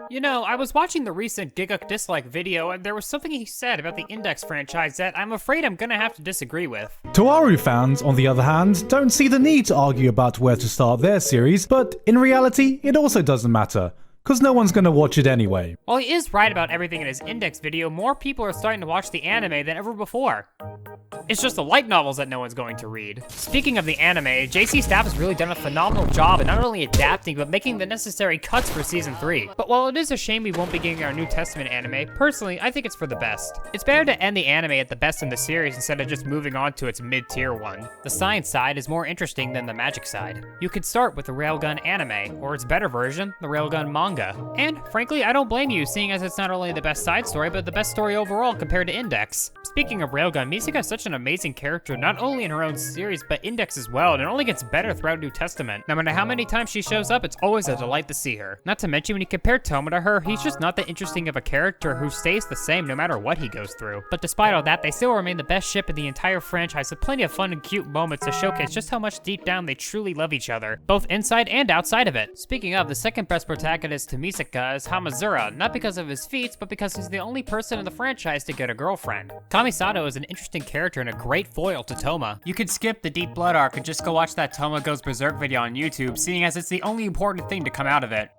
You know, I was watching the recent Gigguk dislike video, and there was something he said about the Index franchise that I'm afraid I'm gonna have to disagree with. Toaru fans, on the other hand, don't see the need to argue about where to start their series, but in reality, it also doesn't matter, cause no one's gonna watch it anyway. While he is right about everything in his Index video, more people are starting to watch the anime than ever before. It's just the light novels that no one's going to read. Speaking of the anime, JC staff has really done a phenomenal job in not only adapting, but making the necessary cuts for Season 3. But while it is a shame we won't be getting our New Testament anime, personally, I think it's for the best. It's better to end the anime at the best in the series instead of just moving on to its mid-tier one. The science side is more interesting than the magic side. You could start with the Railgun anime, or its better version, the Railgun manga. And, frankly, I don't blame you, seeing as it's not only the best side story, but the best story overall compared to Index. Speaking of Railgun, Misaka is such an amazing character, not only in her own series, but Index as well, and it only gets better throughout New Testament. No matter how many times she shows up, it's always a delight to see her. Not to mention, when you compare Toma to her, he's just not that interesting of a character who stays the same no matter what he goes through. But despite all that, they still remain the best ship in the entire franchise, with plenty of fun and cute moments to showcase just how much deep down they truly love each other, both inside and outside of it. Speaking of, the second best protagonist to Misaka is Hamazura, not because of his feats, but because he's the only person in the franchise to get a girlfriend. Kamisato is an interesting character and a great foil to Toma. You could skip the Deep Blood arc and just go watch that Toma Goes Berserk video on YouTube, seeing as it's the only important thing to come out of it.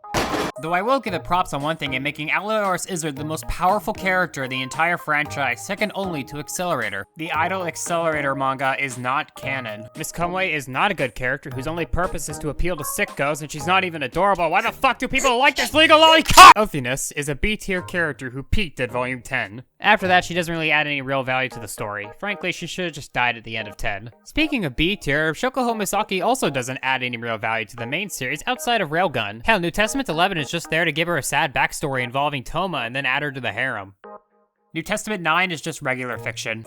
Though I will give it props on one thing in making Alador's Izzard the most powerful character in the entire franchise, second only to Accelerator. The Idol Accelerator manga is not canon. Miss Conway is not a good character whose only purpose is to appeal to sickos, and she's not even adorable. Why the fuck do people like this legal lollipop? Elfinus is a B-tier character who peaked at volume 10. After that, she doesn't really add any real value to the story. Frankly, she should have just died at the end of 10. Speaking of B-tier, Shokoho Misaki also doesn't add any real value to the main series outside of Railgun. Hell, New Testament 11 is just there to give her a sad backstory involving Toma and then add her to the harem. New Testament 9 is just regular fiction.